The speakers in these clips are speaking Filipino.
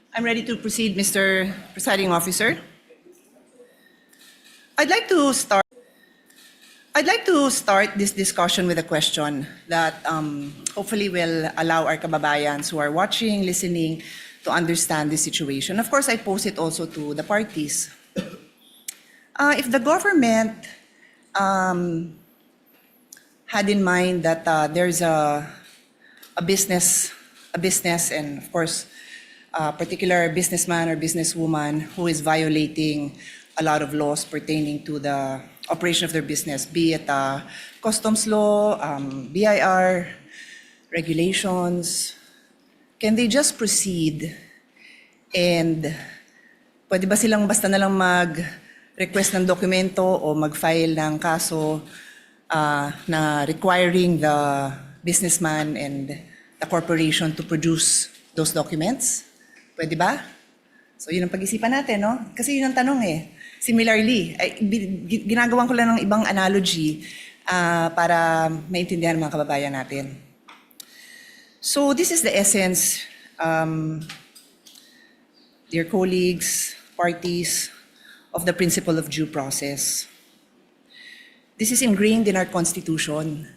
I'm ready to proceed, Mr. Presiding Officer. I'd like to start this discussion with a question that hopefully will allow our kababayans who are watching, listening, to understand the situation. Of course, I pose it also to the parties. If the government had in mind that there's a business, and of course, a particular businessman or businesswoman who is violating a lot of laws pertaining to the operation of their business, be it customs law, BIR, regulations, can they just proceed and pwede ba silang basta na lang mag-request ng dokumento o mag-file ng kaso na requiring the businessman and the corporation to produce those documents? Pwede ba? So yun ang pag-isipan natin, no? Kasi yun ang tanong eh. Similarly, ginagawan ko lang ng ibang analogy para maintindihan ng mga kababayan natin. So this is the essence, dear colleagues, parties, of the principle of due process. This is ingrained in our Constitution.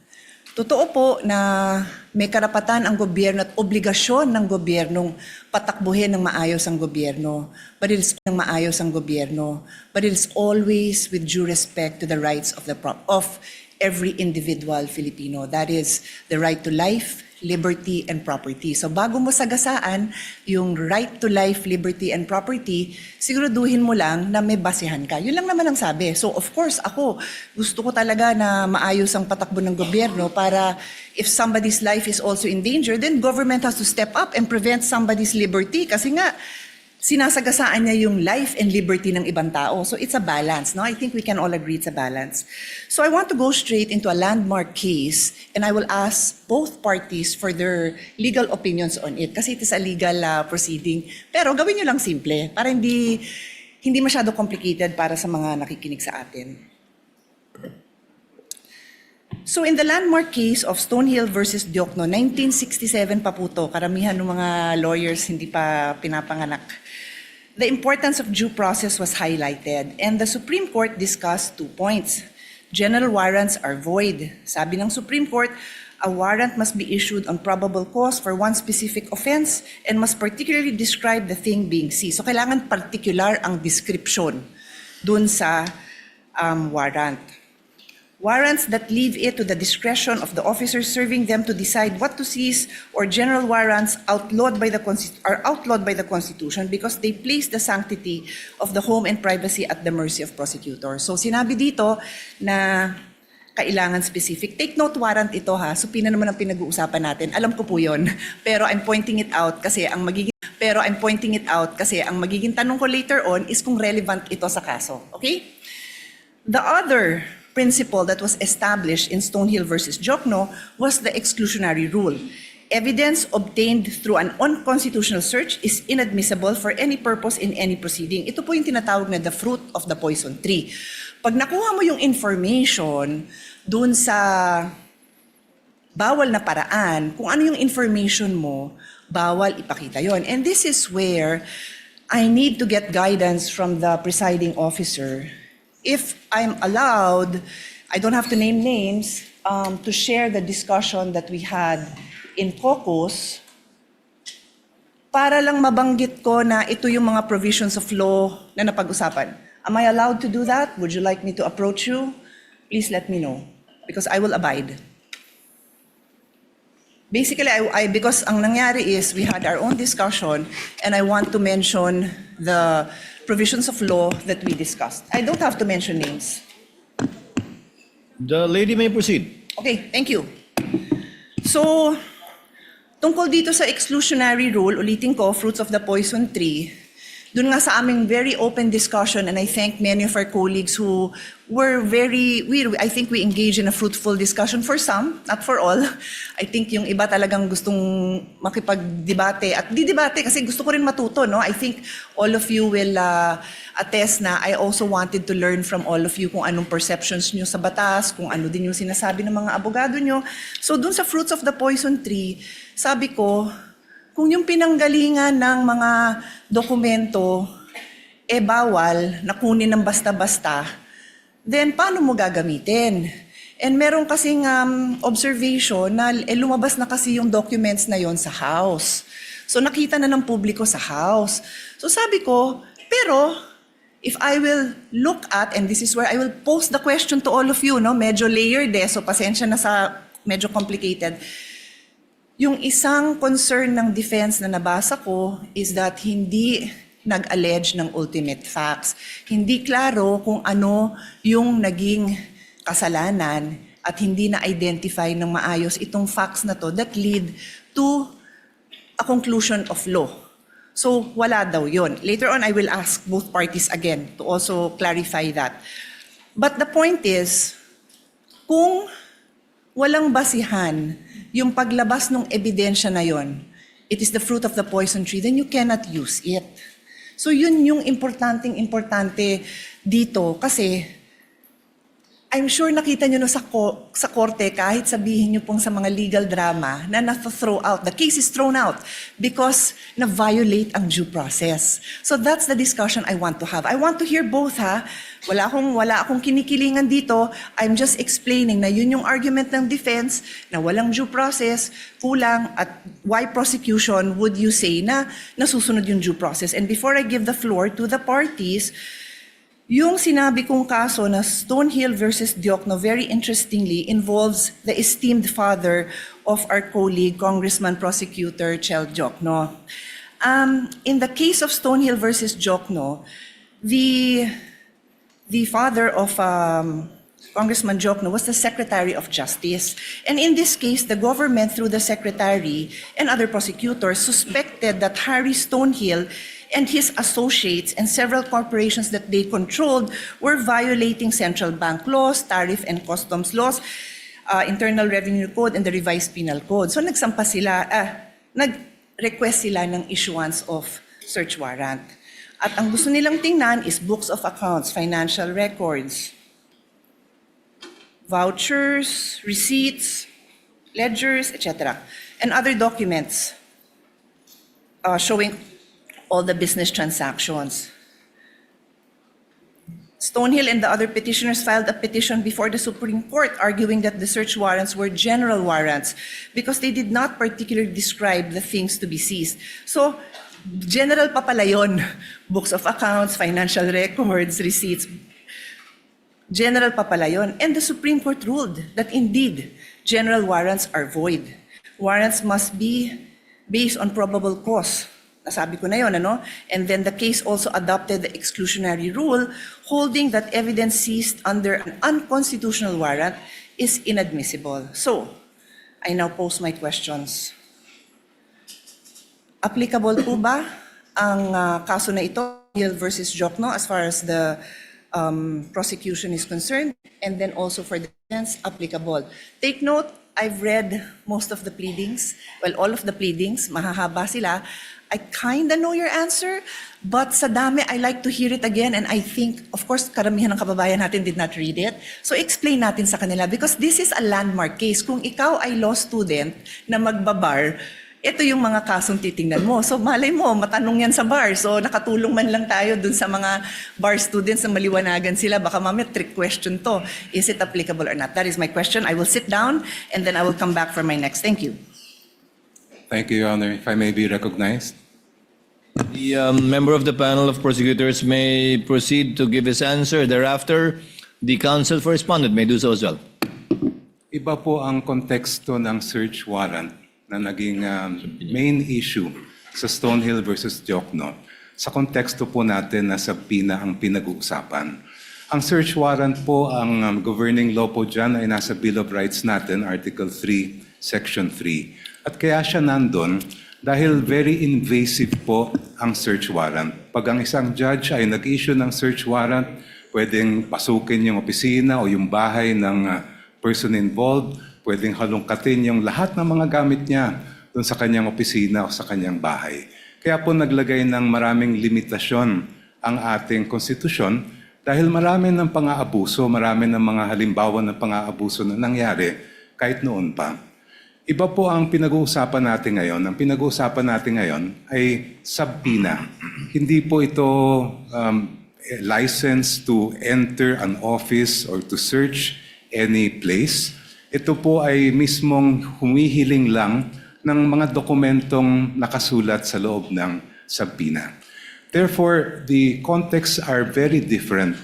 Totoo po na may karapatan ang gobyerno at obligasyon ng gobyernong patakbuhin ng maayos ang gobyerno. But it's always with due respect to the rights of every individual Filipino. That is the right to life, liberty, and property. So bago mo sagasaan yung right to life, liberty, and property, siguraduhin mo lang na may basehan ka. Yun lang naman ang sabi. So of course, ako, gusto ko talaga na maayos ang patakbo ng gobyerno para if somebody's life is also in danger, then government has to step up and prevent somebody's liberty. Kasi nga, sinasagasaan niya yung life and liberty ng ibang tao. So it's a balance, no? I think we can all agree it's a balance. So I want to go straight into a landmark case and I will ask both parties for their legal opinions on it kasi it is a legal proceeding. Pero gawin nyo lang simple para hindi masyado complicated para sa mga nakikinig sa atin. So in the landmark case of Stonehill versus Diokno, 1967 pa po to, karamihan ng mga lawyers hindi pa pinapanganak. The importance of due process was highlighted and the Supreme Court discussed 2 points. General warrants are void. Sabi ng Supreme Court, a warrant must be issued on probable cause for one specific offense and must particularly describe the thing being seized. So kailangan particular ang description dun sa warrant. Warrants that leave it to the discretion of the officers serving them to decide what to seize or general warrants are outlawed by the Constitution because they place the sanctity of the home and privacy at the mercy of prosecutors. So sinabi dito na kailangan specific. Take note warrant ito ha. So naman ang pinag-uusapan natin. Alam ko po yun. Pero I'm pointing it out kasi ang magiging tanong ko later on is kung relevant ito sa kaso. Okay? The other principle that was established in Stonehill versus Diokno was the exclusionary rule. Evidence obtained through an unconstitutional search is inadmissible for any purpose in any proceeding. Ito po yung tinatawag na the fruit of the poison tree. Pag nakuha mo yung information dun sa bawal na paraan, kung ano yung information mo, bawal ipakita yon. And this is where I need to get guidance from the presiding officer. If I'm allowed, I don't have to name names, to share the discussion that we had in caucus para lang mabanggit ko na ito yung mga provisions of law na napag-usapan. Am I allowed to do that? Would you like me to approach you? Please let me know because I will abide. Basically, because ang nangyari is we had our own discussion and I want to mention the provisions of law that we discussed. I don't have to mention names. The lady may proceed. Okay, thank you. So, tungkol dito sa exclusionary rule, ulitin ko, fruits of the poison tree, dun nga sa aming very open discussion, and I thank many of our colleagues who were I think we engaged in a fruitful discussion for some, not for all. I think yung iba talagang gustong makipag-debate at di-debate kasi gusto ko rin matuto, no? I think all of you will attest na I also wanted to learn from all of you kung anong perceptions nyo sa batas, kung ano din yung sinasabi ng mga abogado nyo. So dun sa fruits of the poison tree, sabi ko, kung yung pinanggalingan ng mga dokumento bawal na kunin ng basta-basta, then paano mo gagamitin? And meron kasing observation na lumabas na kasi yung documents na yon sa House. So nakita na ng publiko sa House. So sabi ko, pero if I will look at, and this is where I will pose the question to all of you, no? Medyo layered so pasensya na sa medyo complicated. Yung isang concern ng defense na nabasa ko is that hindi nag-allege ng ultimate facts. Hindi klaro kung ano yung naging kasalanan at hindi na-identify ng maayos itong facts na to that lead to a conclusion of law. So, wala daw yun. Later on, I will ask both parties again to also clarify that. But the point is, kung walang basihan yung paglabas ng ebidensya na yon, it is the fruit of the poison tree, then you cannot use it. So yun yung importante dito kasi I'm sure nakita nyo sa korte kahit sabihin nyo pong sa mga legal drama na na-throw out, the case is thrown out because na-violate ang due process. So that's the discussion I want to have. I want to hear both Wala akong kinikilingan dito. I'm just explaining na yun yung argument ng defense na walang due process, kulang at why prosecution would you say na nasusunod yung due process. And before I give the floor to the parties, yung sinabi kong kaso na Stonehill versus Diokno, very interestingly, involves the esteemed father of our colleague, Congressman Prosecutor Chel Diokno. In the case of Stonehill versus Diokno, the father of Congressman Diokno was the Secretary of Justice. And in this case, the government, through the Secretary and other prosecutors, suspected that Harry Stonehill and his associates and several corporations that they controlled were violating central bank laws, tariff and customs laws, Internal Revenue Code, and the Revised Penal Code. So nag-request sila ng issuance of search warrant. At ang gusto nilang tingnan is books of accounts, financial records, vouchers, receipts, ledgers, etc., and other documents showing all the business transactions. Stonehill and the other petitioners filed a petition before the Supreme Court arguing that the search warrants were general warrants because they did not particularly describe the things to be seized. So, general pa pala yun. Books of accounts, financial records, receipts. General pa pala yun. And the Supreme Court ruled that indeed, general warrants are void. Warrants must be based on probable cause. Nasabi ko na yun, ano? And then the case also adopted the exclusionary rule, holding that evidence seized under an unconstitutional warrant is inadmissible. So, I now pose my questions. Applicable po ba ang kaso na ito, Hill versus Diokno, as far as the prosecution is concerned, and then also for the defense, applicable? Take note, I've read most of the pleadings, well, all of the pleadings, mahahaba sila. I kinda know your answer, but sa dami, I like to hear it again, and I think, of course, karamihan ng kababayan natin did not read it. So explain natin sa kanila, because this is a landmark case. Kung ikaw ay law student na magbabar, ito yung mga kasong titingnan mo. So malay mo, matanong yan sa bar. So nakatulong man lang tayo dun sa mga bar students na maliwanagan sila. Baka mamaya trick question to. Is it applicable or not? That is my question. I will sit down and then I will come back for my next. Thank you. Thank you, Your Honor. If I may be recognized. The member of the panel of prosecutors may proceed to give his answer. Thereafter, the counsel for respondent may do so as well. Iba po ang konteksto ng search warrant na naging main issue sa Stonehill versus Diokno. Sa konteksto po natin na sa PINA ang pinag-uusapan. Ang search warrant po, ang governing law po dyan ay nasa Bill of Rights natin, Article 3, Section 3. At kaya siya nandun dahil very invasive po ang search warrant. Pag ang isang judge ay nag-issue ng search warrant, pwedeng pasukin yung opisina o yung bahay ng person involved, pwedeng halungkatin yung lahat ng mga gamit niya doon sa kanyang opisina o sa kanyang bahay. Kaya po naglagay ng maraming limitasyon ang ating konstitusyon dahil marami ng pang-aabuso, marami ng mga halimbawa ng pang-aabuso na nangyari kahit noon pa. Iba po ang pinag-uusapan natin ngayon. Ang pinag-uusapan natin ngayon ay subpoena. Hindi po ito license to enter an office or to search any place. Ito po ay mismong humihiling lang ng mga dokumentong nakasulat sa loob ng subpoena. Therefore, the contexts are very different.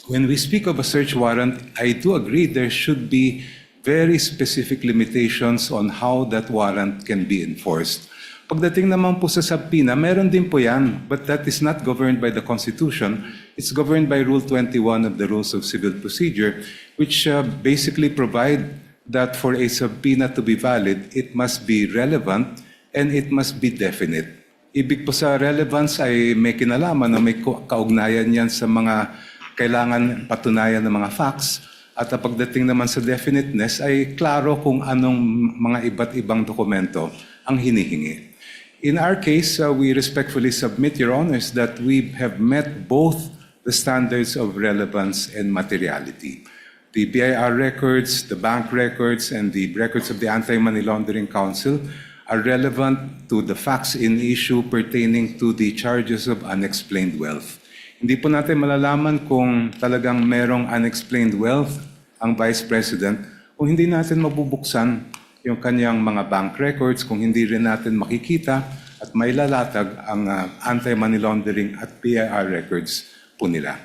When we speak of a search warrant, I do agree there should be very specific limitations on how that warrant can be enforced. Pagdating naman po sa subpoena, meron din po yan, but that is not governed by the Constitution. It's governed by Rule 21 of the Rules of Civil Procedure, which basically provide that for a subpoena to be valid, it must be relevant and it must be definite. Ibig po sa relevance ay may kinalaman na may kaugnayan yan sa mga kailangan patunayan ng mga facts. At ang pagdating naman sa definiteness ay klaro kung anong mga iba't ibang dokumento ang hinihingi. In our case, we respectfully submit, Your Honors, that we have met both the standards of relevance and materiality. The BIR records, the bank records, and the records of the Anti-Money Laundering Council are relevant to the facts in issue pertaining to the charges of unexplained wealth. Hindi po natin malalaman kung talagang merong unexplained wealth ang Vice President kung hindi natin mabubuksan yung kanyang mga bank records, kung hindi rin natin makikita at mailalatag ang anti-money laundering at PIR records po nila.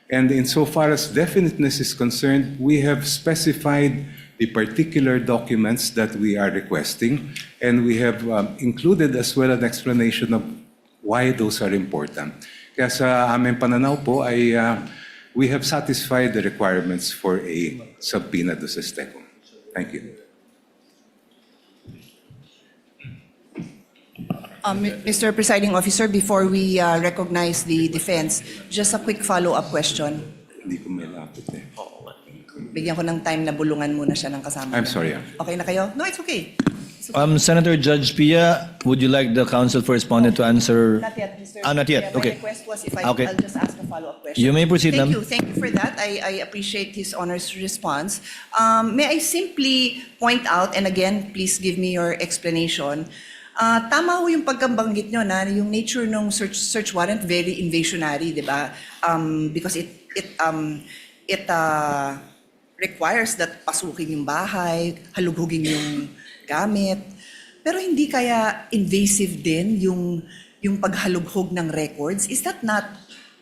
And insofar as definiteness is concerned, we have specified the particular documents that we are requesting, and we have included as well an explanation of why those are important. Kaya sa aming pananaw po ay we have satisfied the requirements for a subpoena do Sesteco. Thank you. Mr. Presiding Officer, before we recognize the defense, just a quick follow-up question. Hindi ko may lapit eh. Bigyan ko ng time na bulungan muna siya ng kasama. I'm sorry. Okay na kayo? No, it's okay. Senator Judge Pia, would you like the counsel for respondent to answer? Not yet, Mr. Not yet. My Okay. request was if Okay. I'll just ask a follow-up question. You may proceed, Thank ma'am. you. Thank you for that. I appreciate his Honor's response. May I simply point out, and again, please give me your explanation. Tama ho yung pagkabanggit nyo na yung nature ng search warrant very invasionary, di ba? Because it requires that pasukin yung bahay, halughugin yung gamit. Pero hindi kaya invasive din yung paghalughog ng records? Is that not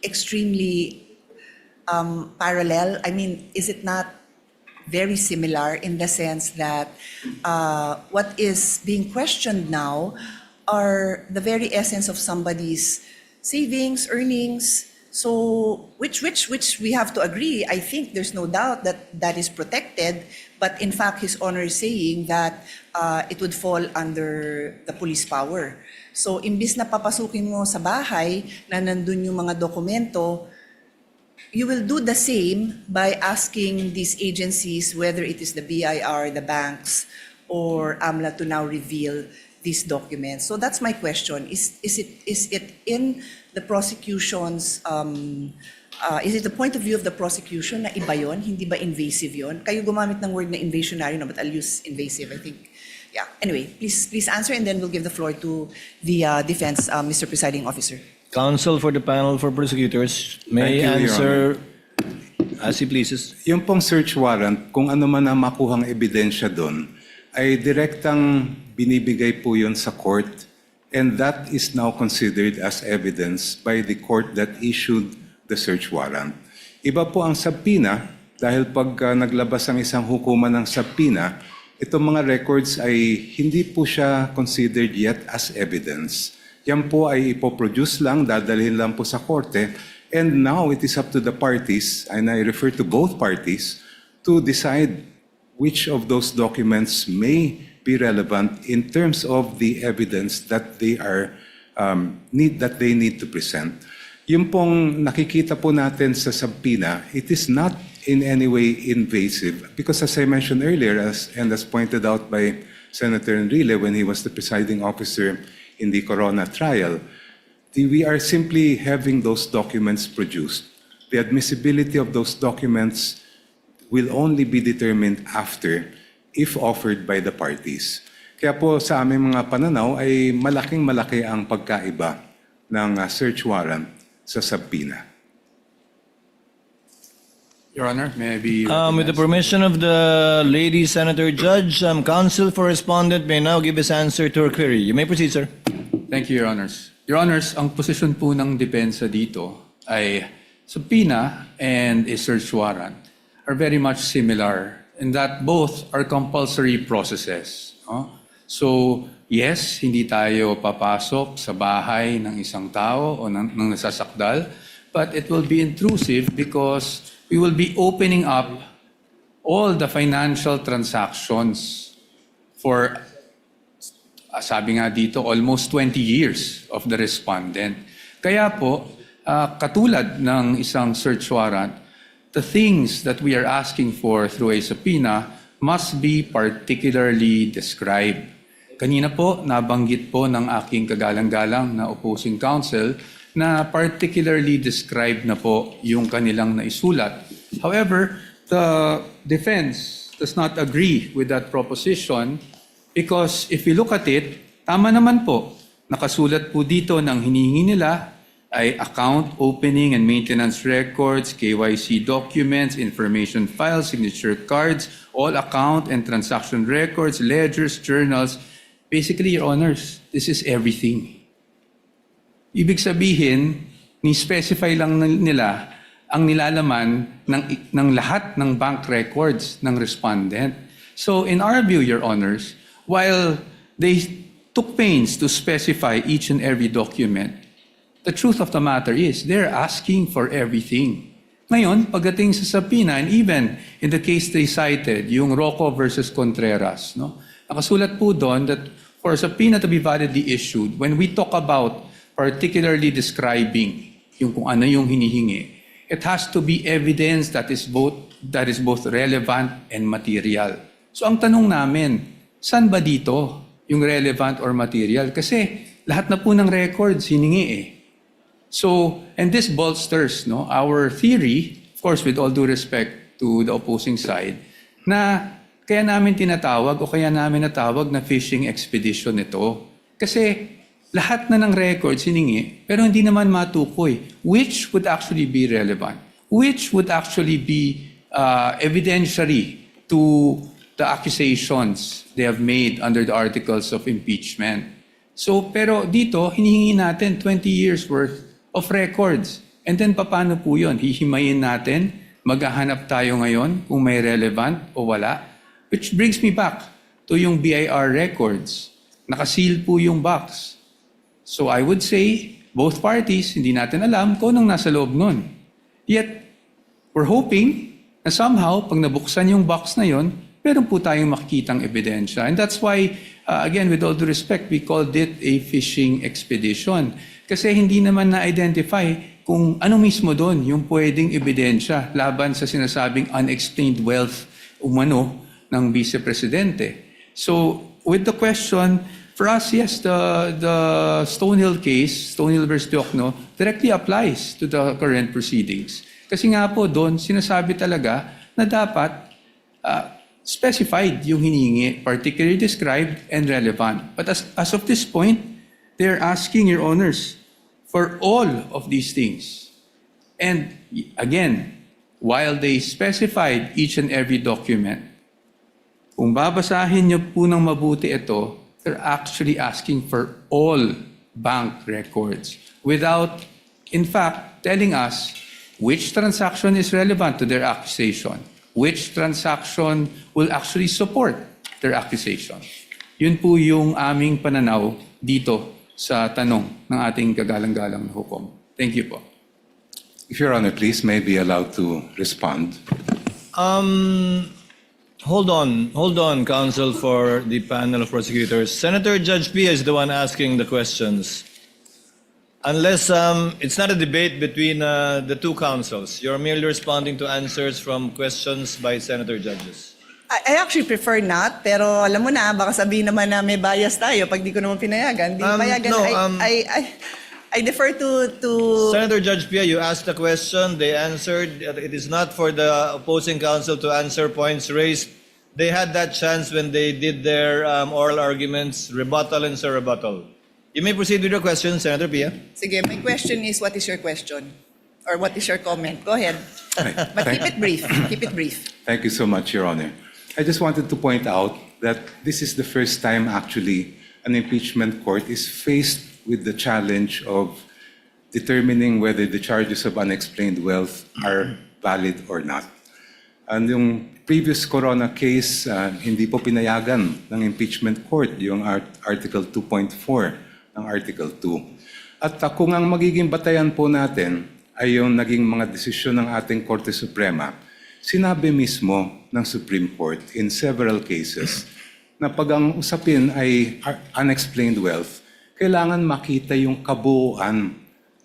extremely parallel? I mean, is it not very similar in the sense that what is being questioned now are the very essence of somebody's savings, earnings? So, which we have to agree, I think there's no doubt that that is protected, but in fact, His Honor is saying that it would fall under the police power. So, imbis na papasukin mo sa bahay na nandun yung mga dokumento, you will do the same by asking these agencies, whether it is the BIR, the banks, or AMLA to now reveal these documents. So that's my question. Is it in the prosecution's, is it the point of view of the prosecution na iba yun? Hindi ba invasive yun? Kayo gumamit ng word na invasionary, no, but I'll use invasive, I think. Yeah. Anyway, please answer and then we'll give the floor to the defense, Mr. Presiding Officer. Counsel for the panel for prosecutors may Thank you, Your answer as he pleases. Yung pong search warrant, kung ano man ang makuhang ebidensya doon, ay direktang binibigay po yun sa court, and that is now considered as evidence by the court that issued the search warrant. Iba po ang subpoena, dahil pag naglabas ang isang hukuman ng subpoena, itong mga records ay hindi po siya considered yet as evidence. Yan po ay ipoproduce lang, dadalhin lang po sa korte, and now it is up to the parties, and I refer to both parties, to decide which of those documents may be relevant in terms of the evidence that they are need to present. Yung pong nakikita po natin sa subpoena, it is not in any way invasive because as I mentioned earlier, as pointed out by Senator Enrile when he was the presiding officer in the Corona trial, we are simply having those documents produced. The admissibility of those documents will only be determined after, if offered by the parties. Kaya po sa aming mga pananaw ay malaking-malaki ang pagkaiba ng search warrant sa subpoena. Your Honor, may I be With the recognized? permission of the lady Senator Judge, counsel for respondent may now give his answer to her query. You may proceed, sir. Thank you, Your Honors. Your Honors, ang posisyon po ng depensa dito ay subpoena and a search warrant are very much similar in that both are compulsory processes. No? So, yes, hindi tayo papasok sa bahay ng isang tao o ng nasasakdal, but it will be intrusive because we will be opening up all the financial transactions for, sabi nga dito, almost 20 years of the respondent. Kaya po, katulad ng isang search warrant, the things that we are asking for through a subpoena must be particularly described. Kanina po, nabanggit po ng aking kagalang-galang na opposing counsel na particularly described na po yung kanilang naisulat. However, the defense does not agree with that proposition because if you look at it, tama naman po, nakasulat po dito ng hinihingi nila ay account opening and maintenance records, KYC documents, information files, signature cards, all account and transaction records, ledgers, journals. Basically, Your Honors, this is everything. Ibig sabihin, ni-specify lang nila ang nilalaman ng lahat ng bank records ng respondent. So in our view, Your Honors, while they took pains to specify each and every document, the truth of the matter is they're asking for everything. Ngayon, pagdating sa subpoena, and even in the case they cited, yung Rocco versus Contreras, no? Nakasulat po doon that for a subpoena to be validly issued, when we talk about particularly describing yung kung ano yung hinihingi, it has to be evidence that is both relevant and material. So ang tanong namin, saan ba dito yung relevant or material? Kasi lahat na po ng records hiningi eh. So, and this bolsters our theory, of course with all due respect to the opposing side, na kaya namin tinatawag o kaya namin natawag na fishing expedition ito. Kasi lahat na ng records hiningi, pero hindi naman matukoy which would actually be relevant, which would actually be evidentiary to the accusations they have made under the articles of impeachment. So, pero dito, hinihingi natin 20 years worth of records. And then, paano po yun? Hihimayin natin, maghahanap tayo ngayon kung may relevant o wala. Which brings me back to yung BIR records. Nakaseal po yung box. So I would say, both parties, hindi natin alam kung anong nasa loob nun. Yet, we're hoping na somehow, pag nabuksan yung box na yon, meron po tayong makikitang ebidensya. And that's why, again, with all due respect, we called it a fishing expedition. Kasi hindi naman na-identify kung ano mismo doon yung pwedeng ebidensya laban sa sinasabing unexplained wealth umano ng Vice Presidente. So, with the question, for us, yes, the Stonehill case, Stonehill versus Diokno, directly applies to the current proceedings. Kasi nga po doon, sinasabi talaga na dapat specified yung hinihingi, particularly described and relevant. But as of this point, they're asking, Your Honors, for all of these things. And again, while they specified each and every document, kung babasahin niyo po ng mabuti ito, they're actually asking for all bank records without, in fact, telling us which transaction is relevant to their accusation, which transaction will actually support their accusation. Yun po yung aming pananaw dito sa tanong ng ating kagalang-galang na hukom. Thank you po. If Your Honor, please, may be allowed to respond. Hold on, counsel for the panel of prosecutors. Senator Judge Pia is the one asking the questions. Unless it's not a debate between the two counsels, you're merely responding to answers from questions by senator judges. I actually prefer not, pero alam mo na, baka sabihin naman na may bias tayo pag di ko naman pinayagan. Di payagan, no, I defer to... Senator Judge Pia, you asked the question, they answered. It is not for the opposing counsel to answer points raised they had that chance when they did their oral arguments, rebuttal and surrebuttal. You may proceed with your question, Senator Pia. Sige, my question is, what is your question? Or what is your comment? Go ahead. Right. But keep it brief. Keep it brief. Thank you so much, Your Honor. I just wanted to point out that this is the first time actually an impeachment court is faced with the challenge of determining whether the charges of unexplained wealth are valid or not. And yung previous Corona case, hindi po pinayagan ng impeachment court yung Article 2.4 ng Article 2. At kung ang magiging batayan po natin ay yung naging mga desisyon ng ating Korte Suprema, sinabi mismo ng Supreme Court in several cases na pag ang usapin ay unexplained wealth, kailangan makita yung kabuuan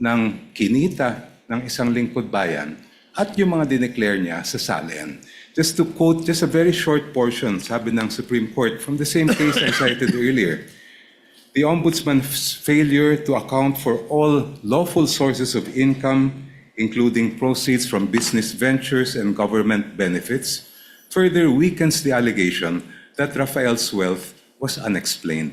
ng kinita ng isang lingkod bayan at yung mga dineclare niya sa salian. Just to quote just a very short portion, sabi ng Supreme Court from the same case I cited earlier, the Ombudsman's failure to account for all lawful sources of income, including proceeds from business ventures and government benefits, further weakens the allegation that Rafael's wealth was unexplained.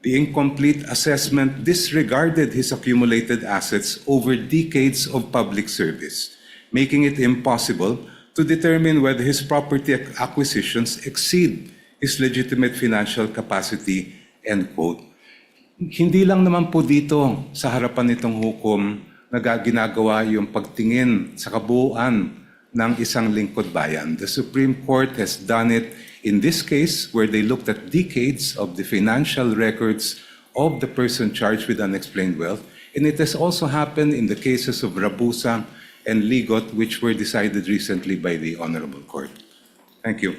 The incomplete assessment disregarded his accumulated assets over decades of public service, making it impossible to determine whether his property acquisitions exceed his legitimate financial capacity, end quote. Hindi lang naman po dito sa harapan nitong hukom na ginagawa yung pagtingin sa kabuuan ng isang lingkod bayan. The Supreme Court has done it in this case where they looked at decades of the financial records of the person charged with unexplained wealth, and it has also happened in the cases of Rabusa and Ligot, which were decided recently by the Honorable Court. Thank you.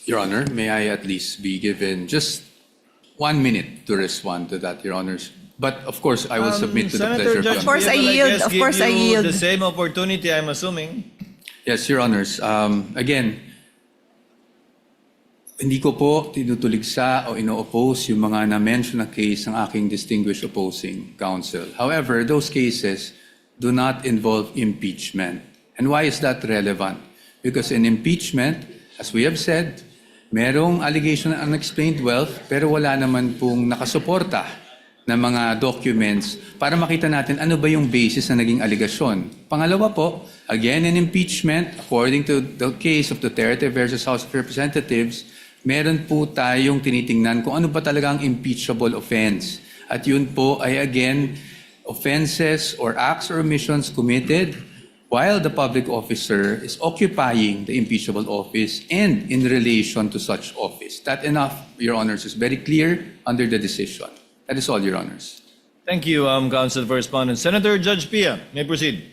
Your Honor, may I at least be given just 1 minute to respond to that, Your Honors? But of course, I will submit to the Senator pleasure Judge of Of course, Pia I will, yield. guess, Of course, give I you yield. the same opportunity, I'm assuming. Yes, Your Honors. Again, hindi ko po tinutuligsa o ino-oppose yung mga na-mention na case ng aking distinguished opposing counsel. However, those cases do not involve impeachment. And why is that relevant? Because in impeachment, as we have said, merong allegation ng unexplained wealth pero wala naman pong nakasuporta na mga documents para makita natin ano ba yung basis na naging aligasyon. Pangalawa po, again in impeachment, according to the case of Duterte versus House of Representatives, meron po tayong tinitingnan kung ano ba talaga ang impeachable offense. At yun po ay again, offenses or acts or omissions committed while the public officer is occupying the impeachable office and in relation to such office. That enough, Your Honors, is very clear under the decision. That is all, Your Honors. Thank you, Counsel for Respondent. Senator Judge Pia, may proceed.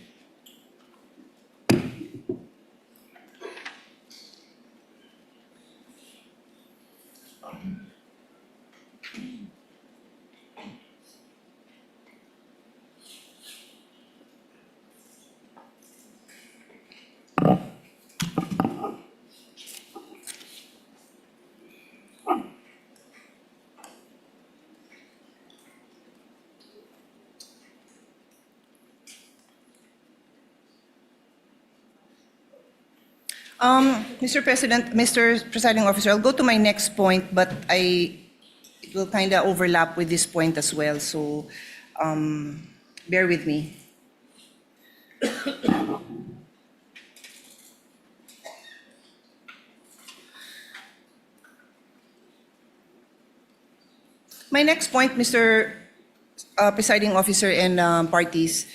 Mr. President, Mr. Presiding Officer, I'll go to my next point, but it will kind of overlap with this point as well, so bear with me. My next point, Mr. Presiding Officer and parties,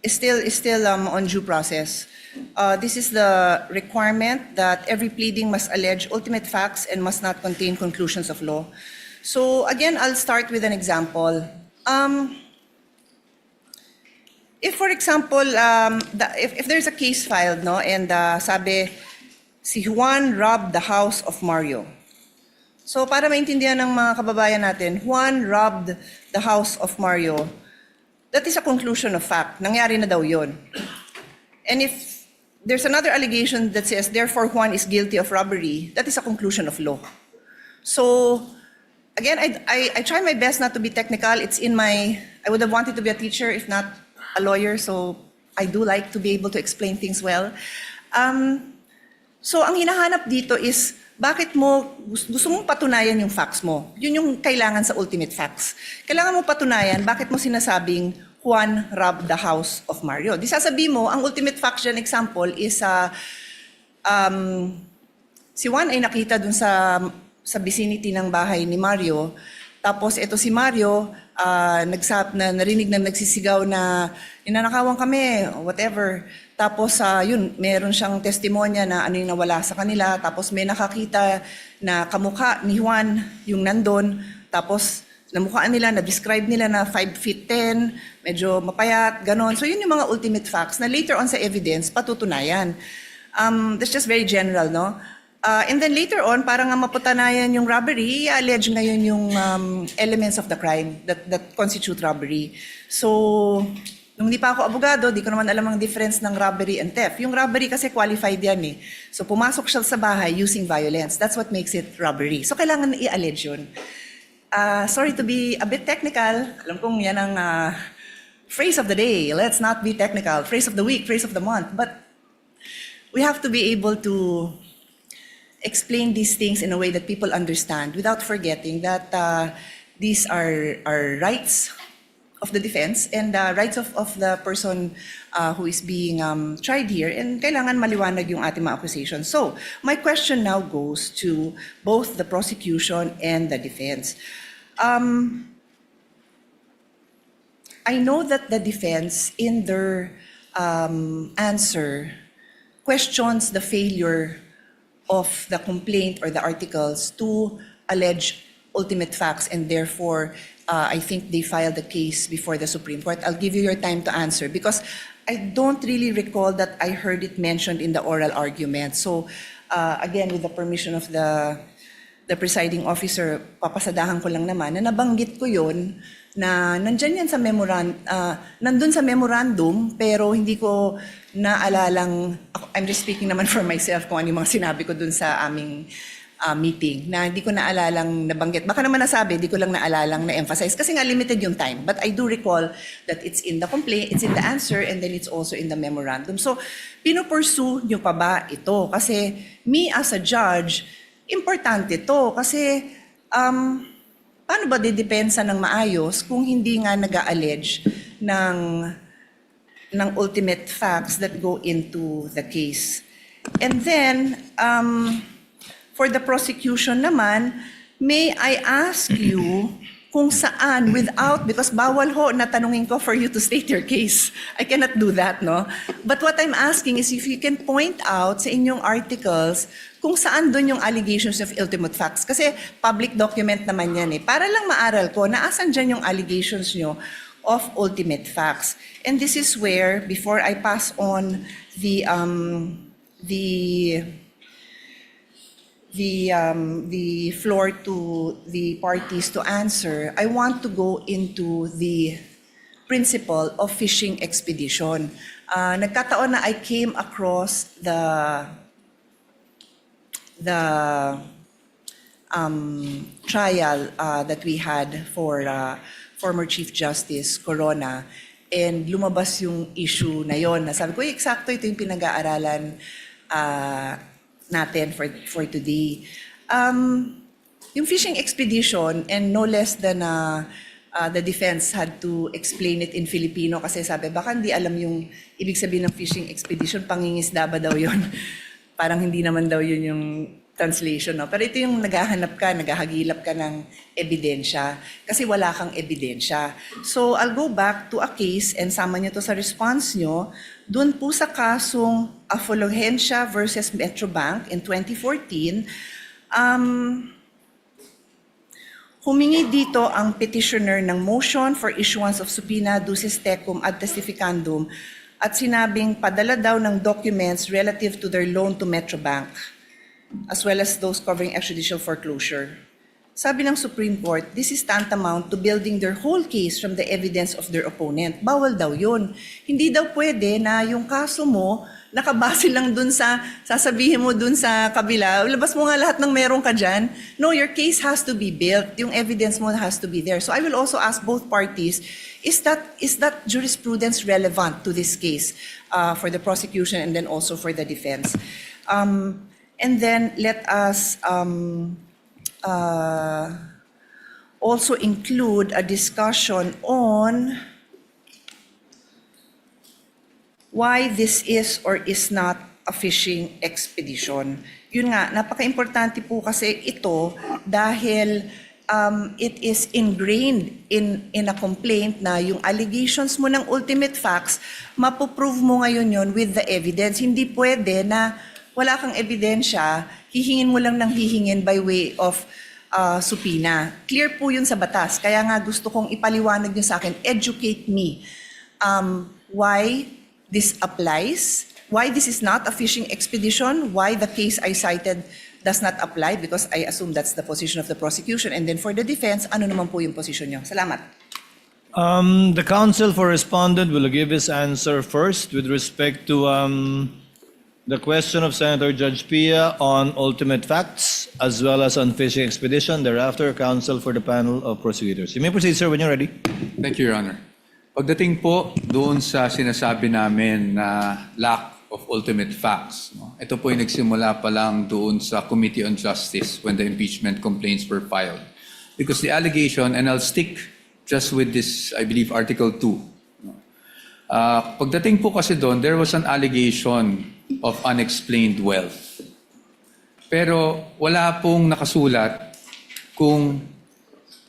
is still on due process. This is the requirement that every pleading must allege ultimate facts and must not contain conclusions of law. So again, I'll start with an example. If, for example, if there's a case filed, no, and sabi, si Juan robbed the house of Mario. So para maintindihan ng mga kababayan natin, Juan robbed the house of Mario. That is a conclusion of fact. Nangyari na daw yun. And if there's another allegation that says, therefore Juan is guilty of robbery, that is a conclusion of law. So, again, I try my best not to be technical. It's in my, I would have wanted to be a teacher if not a lawyer, so I do like to be able to explain things well. So ang hinahanap dito is, bakit mo, gusto mong patunayan yung facts mo. Yun yung kailangan sa ultimate facts. Kailangan mo patunayan, bakit mo sinasabing Juan robbed the house of Mario. Di sasabihin mo, ang ultimate fact dyan example is, si Juan ay nakita dun sa vicinity ng bahay ni Mario. Tapos ito si Mario, narinig na nagsisigaw na ninanakawan kami, whatever. Tapos yun, meron siyang testimonya na ano yung nawala sa kanila. Tapos may nakakita na kamukha ni Juan yung nandun. Tapos namukhaan nila, na-describe nila na 5'10", medyo mapayat, ganon. So yun yung mga ultimate facts na later on sa evidence patutunayan. That's just very general, no? And then later on, para nga mapatunayan yung robbery, i-allege ngayon yung elements of the crime that constitute robbery. So, nung di pa ako abogado, di ko naman alam ang difference ng robbery and theft. Yung robbery kasi qualified yan eh. So, pumasok siya sa bahay using violence. That's what makes it robbery. So, kailangan i-allege yun. Sorry to be a bit technical. Alam kong yan ang phrase of the day. Let's not be technical. Phrase of the week, phrase of the month. But we have to be able to explain these things in a way that people understand without forgetting that these are rights of the defense and rights of the person who is being tried here, and kailangan maliwanag yung ating mga accusations. So, my question now goes to both the prosecution and the defense. I know that the defense in their answer questions the failure of the complaint or the articles to allege ultimate facts, and therefore I think they filed the case before the Supreme Court. I'll give you your time to answer because I don't really recall that I heard it mentioned in the oral argument. So again, with the permission of the presiding officer, papasadahan ko lang naman na nabanggit ko yun na nandyan yan sa nandun sa memorandum, pero hindi ko naalalang, I'm just speaking naman for myself kung ano yung mga sinabi ko dun sa aming meeting, na hindi ko naalalang nabanggit. Baka naman nasabi, hindi ko lang naalalang na-emphasize kasi nga limited yung time. But I do recall that it's in the complaint, it's in the answer, and then it's also in the memorandum. So, pinupursue nyo pa ba ito? Kasi me as a judge, importante to kasi paano ba didepensa ng maayos kung hindi nga nag-a-allege ng ultimate facts that go into the case. And then, for the prosecution naman, may I ask you kung saan because bawal ho na tanungin ko for you to state your case. I cannot do that, no? But what I'm asking is if you can point out sa inyong articles kung saan doon yung allegations of ultimate facts. Kasi public document naman yan eh. Para lang maaral ko na asan dyan yung allegations nyo of ultimate facts. And this is where, before I pass on the floor to the parties to answer, I want to go into the principle of fishing expedition. Nagkataon na I came across the trial that we had for former Chief Justice Corona, and lumabas yung issue na yon. Nasabi ko, eksakto ito yung pinag-aaralan natin for today. Yung fishing expedition, and no less than the defense had to explain it in Filipino kasi sabi, baka hindi alam yung ibig sabihin ng fishing expedition, pangingisda ba daw yun? Parang hindi naman daw yun yung translation, no? Pero ito yung naghahagilap ka ng ebidensya kasi wala kang ebidensya. So I'll go back to a case and sama nyo to sa response nyo. Doon po sa kasong Afologencia versus Metrobank in 2014, humingi dito ang petitioner ng motion for issuance of subpoena ducis tecum ad testificandum at sinabing padala daw ng documents relative to their loan to Metrobank, as well as those covering extrajudicial foreclosure. Sabi ng Supreme Court, this is tantamount to building their whole case from the evidence of their opponent. Bawal daw yun. Hindi daw pwede na yung kaso mo, nakabase lang dun sa, sasabihin mo dun sa kabila, labas mo nga lahat ng meron ka dyan. No, your case has to be built. Yung evidence mo has to be there. So I will also ask both parties, is that jurisprudence relevant to this case for the prosecution and then also for the defense? And then let us also include a discussion on why this is or is not a fishing expedition. Yun nga, napaka-importante po kasi ito dahil it is ingrained in a complaint na yung allegations mo ng ultimate facts, mapoprove mo ngayon yun with the evidence. Hindi pwede na wala kang ebidensya, hihingin mo lang ng hihingin by way of subpoena. Clear po yun sa batas. Kaya nga gusto kong ipaliwanag nyo sa akin, educate me why this applies, why this is not a fishing expedition, why the case I cited does not apply, because I assume that's the position of the prosecution. And then for the defense, ano naman po yung position nyo? Salamat. The counsel for respondent will give his answer first with respect to the question of Senator Judge Pia on ultimate facts as well as on fishing expedition. Thereafter, counsel for the panel of prosecutors. You may proceed, sir, when you're ready. Thank you, Your Honor. Pagdating po doon sa sinasabi namin na lack of ultimate facts, no? Ito po yung nagsimula pa lang doon sa Committee on Justice when the impeachment complaints were filed. Because the allegation, and I'll stick just with this, I believe, Article 2. No? Pagdating po kasi doon, there was an allegation of unexplained wealth. Pero wala pong nakasulat kung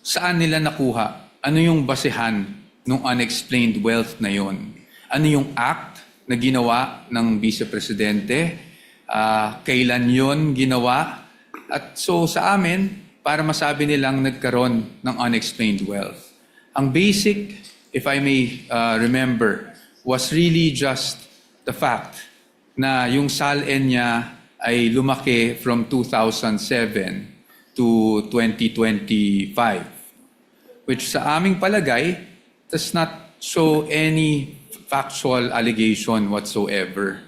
saan nila nakuha, ano yung basehan ng unexplained wealth na yon. Ano yung act na ginawa ng Vice Presidente? Kailan yon ginawa? At so sa amin, para masabi nilang nagkaroon ng unexplained wealth. Ang basic, if I may remember, was really just the fact na yung SALN niya ay lumaki from 2007 to 2025, which sa aming palagay does not show any factual allegation whatsoever,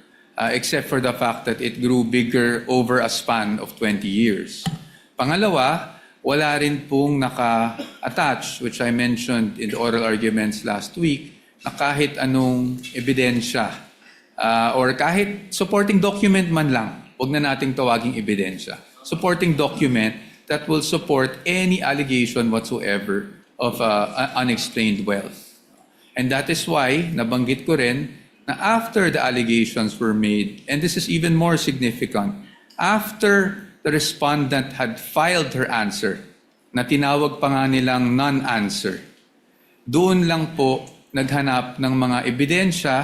except for the fact that it grew bigger over a span of 20 years. Pangalawa, wala rin pong naka-attach, which I mentioned in the oral arguments last week, na kahit anong ebidensya or kahit supporting document man lang, huwag na nating tawaging ebidensya, supporting document that will support any allegation whatsoever of unexplained wealth. And that is why, nabanggit ko rin, na after the allegations were made, and this is even more significant, after the respondent had filed her answer, na tinawag pa nga nilang non-answer, doon lang po naghanap ng mga ebidensya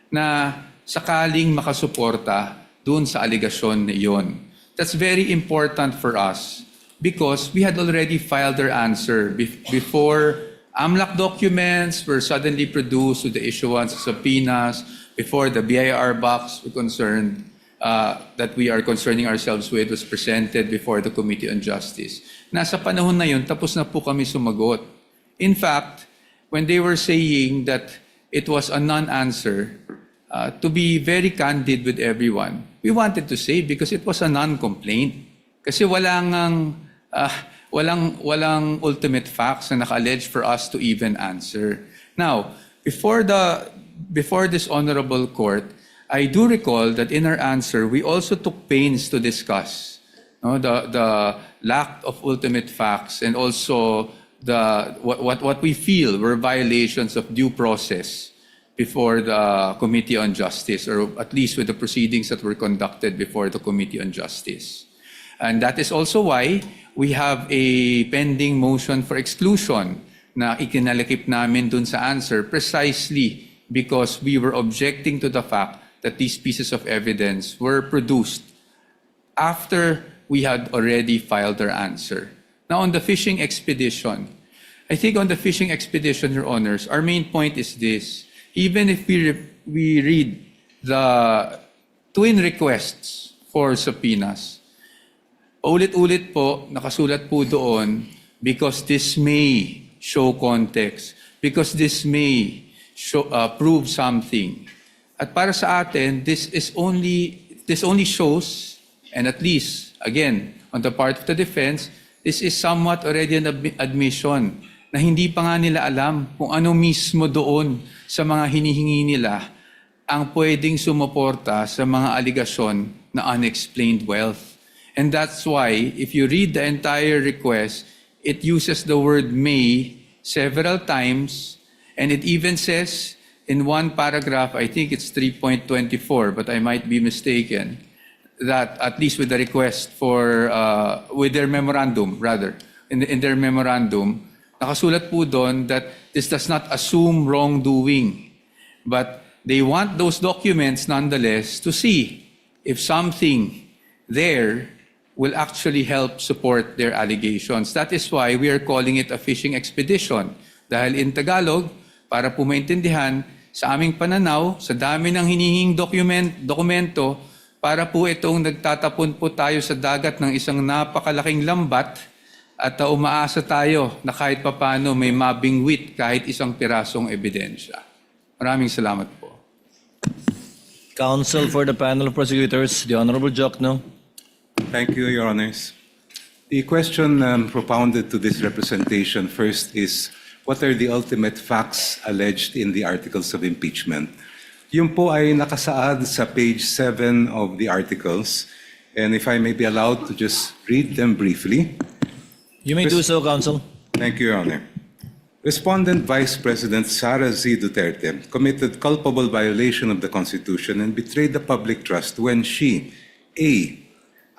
na sakaling makasuporta doon sa aligasyon na iyon. That's very important for us because we had already filed our answer before AMLAC documents were suddenly produced with the issuance of subpoenas, before the BIR box were concerned, that we are concerning ourselves with was presented before the Committee on Justice. Nasa panahon na yun, tapos na po kami sumagot. In fact, when they were saying that it was a non-answer, to be very candid with everyone, we wanted to say because it was a non-complaint. Kasi walang ultimate facts na naka-allege for us to even answer. Now, before this honorable court, I do recall that in our answer, we also took pains to discuss the lack of ultimate facts and also what we feel were violations of due process before the Committee on Justice, or at least with the proceedings that were conducted before the Committee on Justice. And that is also why we have a pending motion for exclusion na ikinalakip namin dun sa answer precisely because we were objecting to the fact that these pieces of evidence were produced after we had already filed our answer. Now, on the fishing expedition, I think on the fishing expedition, Your Honors, our main point is this. Even if we read the twin requests for subpoenas, ulit-ulit po, nakasulat po doon, because this may show context, because this may show, prove something. At para sa atin, this only shows, and at least, again, on the part of the defense, this is somewhat already an admission na hindi pa nga nila alam kung ano mismo doon sa mga hinihingi nila ang pwedeng sumuporta sa mga aligasyon na unexplained wealth. And that's why, if you read the entire request, it uses the word may several times, and it even says in one paragraph, I think it's 3.24, but I might be mistaken, that at least with the request for, with their memorandum, rather, in their memorandum, nakasulat po doon that this does not assume wrongdoing, but they want those documents nonetheless to see if something there will actually help support their allegations. That is why we are calling it a fishing expedition. Dahil in Tagalog, para po maintindihan, sa aming pananaw, sa dami ng hinihing dokumento, para po itong nagtatapon po tayo sa dagat ng isang napakalaking lambat at umaasa tayo na kahit papano may mabingwit kahit isang pirasong ebidensya. Maraming salamat po. Counsel for the panel of prosecutors, the Honorable Jokno. Thank you, Your Honors. The question propounded to this representation first is, what are the ultimate facts alleged in the articles of impeachment? Yun po ay nakasaad sa page 7 of the articles. And if I may be allowed to just read them briefly. You may do so, Counsel. Thank you, Your Honor. Respondent Vice President Sara Z. Duterte committed culpable violation of the Constitution and betrayed the public trust when she, A,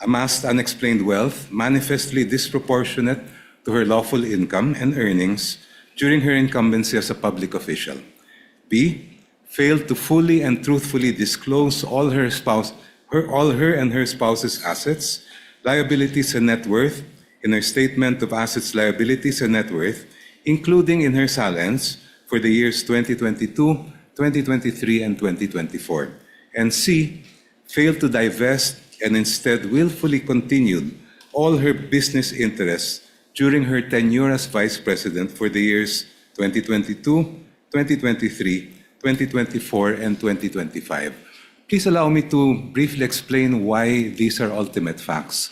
amassed unexplained wealth manifestly disproportionate to her lawful income and earnings during her incumbency as a public official. B, failed to fully and truthfully disclose all her and her spouse's assets, liabilities, and net worth in her statement of assets, liabilities, and net worth, including in her salents for the years 2022, 2023, and 2024. And C, failed to divest and instead willfully continued all her business interests during her tenure as Vice President for the years 2022, 2023, 2024, and 2025. Please allow me to briefly explain why these are ultimate facts.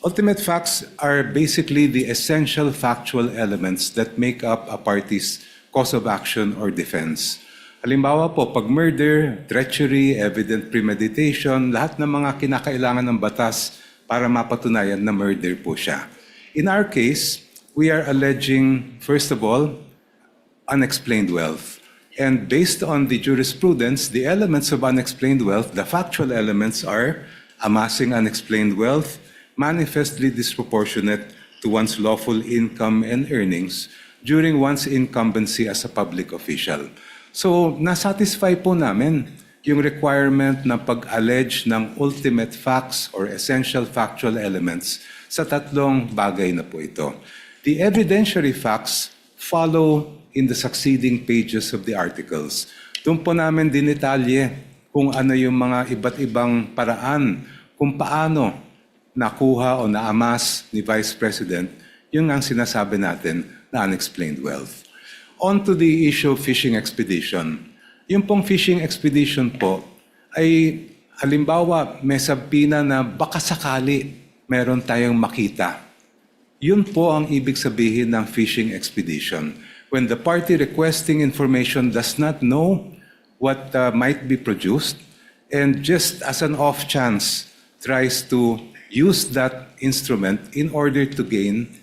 Ultimate facts are basically the essential factual elements that make up a party's cause of action or defense. Halimbawa po, pag murder, treachery, evident premeditation, lahat ng mga kinakailangan ng batas para mapatunayan na murder po siya. In our case, we are alleging, first of all, unexplained wealth. And based on the jurisprudence, the elements of unexplained wealth, the factual elements are amassing unexplained wealth, manifestly disproportionate to one's lawful income and earnings during one's incumbency as a public official. So, nasatisfy po namin yung requirement na pag-allege ng ultimate facts or essential factual elements sa tatlong bagay na po ito. The evidentiary facts follow in the succeeding pages of the articles. Doon po namin dinetalye kung ano yung mga iba't ibang paraan kung paano nakuha o naamas ni Vice President yung ang sinasabi natin na unexplained wealth. On to the issue of fishing expedition. Yung pong fishing expedition po ay halimbawa may sabina na baka sakali meron tayong makita. Yun po ang ibig sabihin ng fishing expedition. When the party requesting information does not know what might be produced and just as an off chance tries to use that instrument in order to gain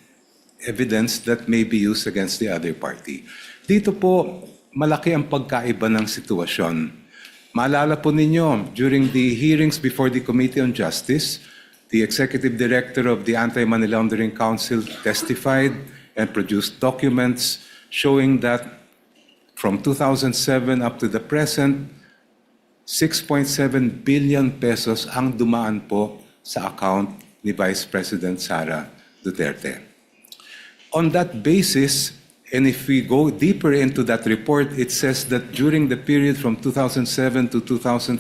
evidence that may be used against the other party. Dito po, malaki ang pagkaiba ng sitwasyon. Maalala po ninyo, during the hearings before the Committee on Justice, the Executive Director of the Anti-Money Laundering Council testified and produced documents showing that from 2007 up to the present, 6.7 billion pesos ang dumaan po sa account ni Vice President Sara Duterte. On that basis, and if we go deeper into that report, it says that during the period from 2007 to 2013,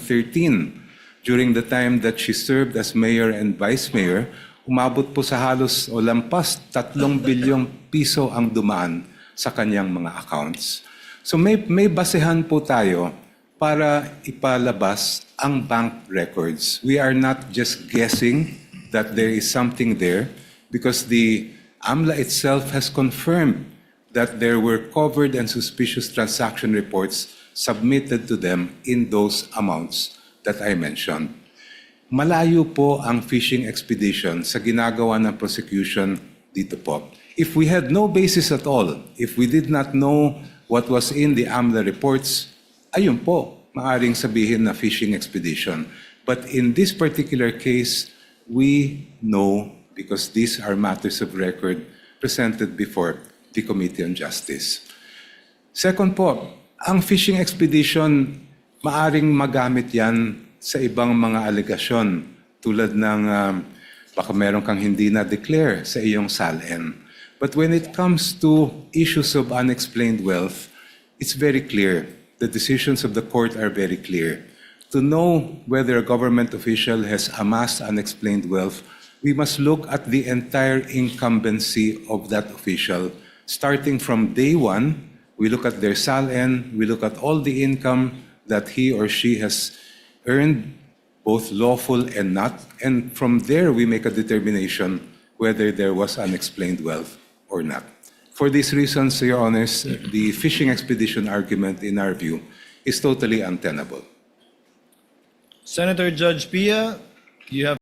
during the time that she served as mayor and vice mayor, umabot po sa halos o lampas 3 bilyong piso ang dumaan sa kanyang mga accounts. So may basehan po tayo para ipalabas ang bank records. We are not just guessing that there is something there because the AMLA itself has confirmed that there were covered and suspicious transaction reports submitted to them in those amounts that I mentioned. malayo po ang fishing expedition sa ginagawa ng prosecution dito po. If we had no basis at all, if we did not know what was in the AMLA reports, ayun po, maaring sabihin na fishing expedition. But in this particular case, we know because these are matters of record presented before the Committee on Justice. Second po, ang fishing expedition, maaring magamit yan sa ibang mga alegasyon tulad ng baka meron kang hindi na-declare sa iyong SALN. But when it comes to issues of unexplained wealth, it's very clear. The decisions of the court are very clear. To know whether a government official has amassed unexplained wealth, we must look at the entire incumbency of that official. Starting from day one, we look at their SALN, we look at all the income that he or she has earned, both lawful and not, and from there we make a determination whether there was unexplained wealth or not. For these reasons, Your Honors, the fishing expedition argument, in our view, is totally untenable. Senator Judge Pia, you have